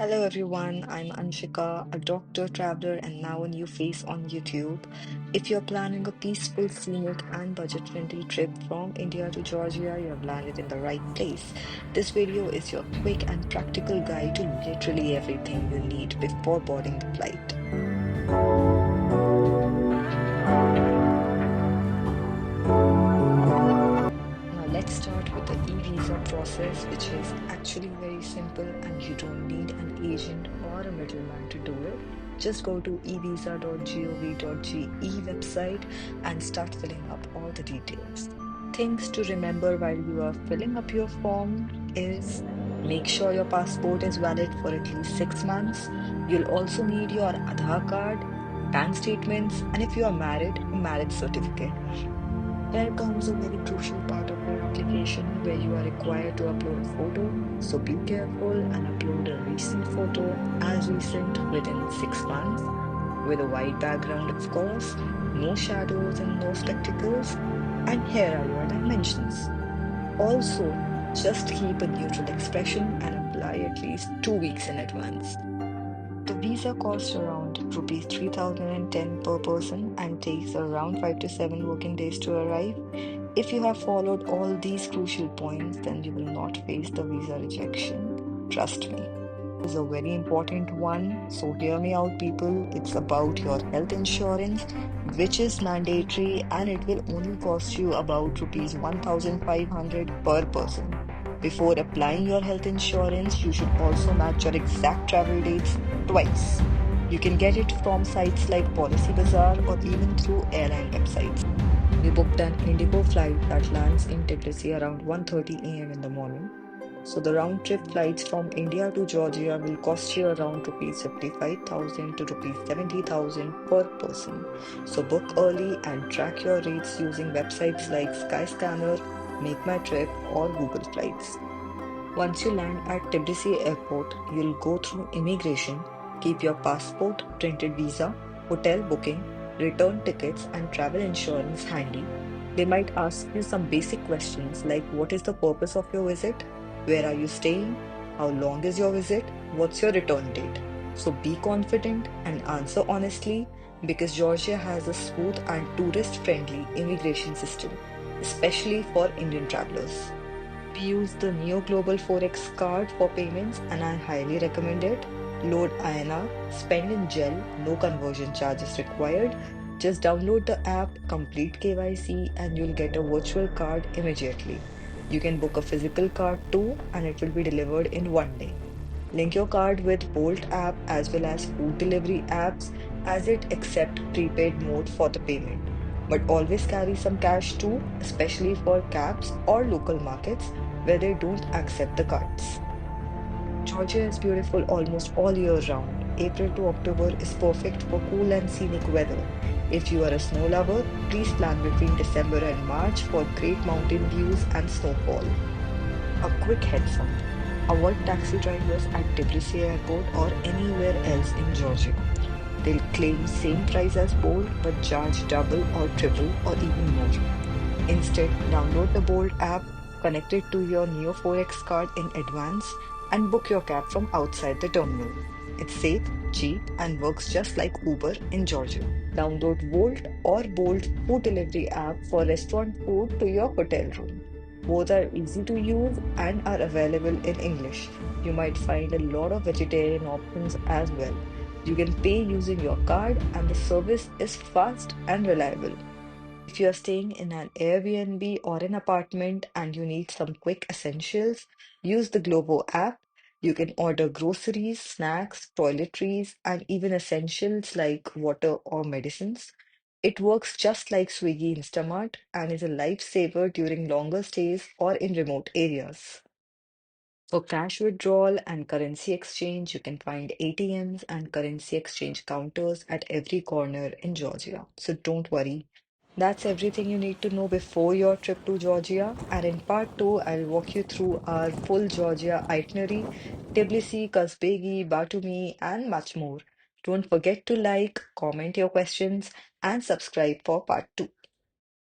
Hello everyone, I'm Anshika, a doctor, traveler, and now a new face on YouTube. If you're planning a peaceful, scenic, and budget friendly trip from India to Georgia, you have landed in the right place. This video is your quick and practical guide to literally everything you need before boarding the flight. Now, let's start with the e-visa process, which is actually very simple and you don't need an agent or a middleman to do it. Just go to evisa.gov.ge website and start filling up all the details. Things to remember while you are filling up your form is make sure your passport is valid for at least 6 months. You'll also need your Aadhaar card, bank statements, and if you are married, a marriage certificate. Here comes a very crucial part of your application where you are required to upload a photo. So be careful and upload a recent photo, as recent within 6 months, with a white background, of course, no shadows and no spectacles. And here are your dimensions. Also, just keep a neutral expression and apply at least 2 weeks in advance. The visa costs around rupees 3010 per person and takes around 5 to 7 working days to arrive. If you have followed all these crucial points, then you will not face the visa rejection. Trust me. Is a very important one. So hear me out, people. It's about your health insurance, which is mandatory and it will only cost you about rupees 1500 per person. Before applying your health insurance, you should also match your exact travel dates twice. You can get it from sites like Policy Bazaar or even through airline websites. We booked an Indigo flight that lands in Tbilisi around 1:30 a.m. in the morning. So the round trip flights from India to Georgia will cost you around rupees 55,000 to rupees 70,000 per person. So book early and track your rates using websites like Skyscanner, Make My Trip, or Google Flights. Once you land at Tbilisi airport, you'll go through immigration, keep your passport, printed visa, hotel booking, return tickets, and travel insurance handy. They might ask you some basic questions like what is the purpose of your visit? Where are you staying? How long is your visit? What's your return date? So be confident and answer honestly because Georgia has a smooth and tourist friendly immigration system, especially for Indian travelers. We use the Neo Global Forex card for payments and I highly recommend it. Load INR, spend in gel, no conversion charges required. Just download the app, complete KYC, and you'll get a virtual card immediately. You can book a physical card too, and it will be delivered in one day. Link your card with Bolt app as well as food delivery apps as it accept prepaid mode for the payment. But always carry some cash too, especially for cabs or local markets where they don't accept the cards. Georgia is beautiful almost all year round. April to October is perfect for cool and scenic weather. If you are a snow lover, please plan between December and March for great mountain views and snowfall. A quick heads up. Avoid taxi drivers at Tbilisi Airport or anywhere else in Georgia. They'll claim same price as Bolt but charge double or triple or even more. Instead, download the Bolt app, connect it to your Neo Forex card in advance, and book your cab from outside the terminal. It's safe, cheap, and works just like Uber in Georgia. Download Volt or Bolt food delivery app for restaurant food to your hotel room. Both are easy to use and are available in English. You might find a lot of vegetarian options as well. You can pay using your card, and the service is fast and reliable. If you are staying in an Airbnb or an apartment and you need some quick essentials, use the Glovo app. You can order groceries, snacks, toiletries, and even essentials like water or medicines. It works just like Swiggy Instamart and is a lifesaver during longer stays or in remote areas. For cash withdrawal and currency exchange, you can find ATMs and currency exchange counters at every corner in Georgia. So don't worry. That's everything you need to know before your trip to Georgia. And in part two, I'll walk you through our full Georgia itinerary, Tbilisi, Kazbegi, Batumi, and much more. Don't forget to like, comment your questions, and subscribe for part two.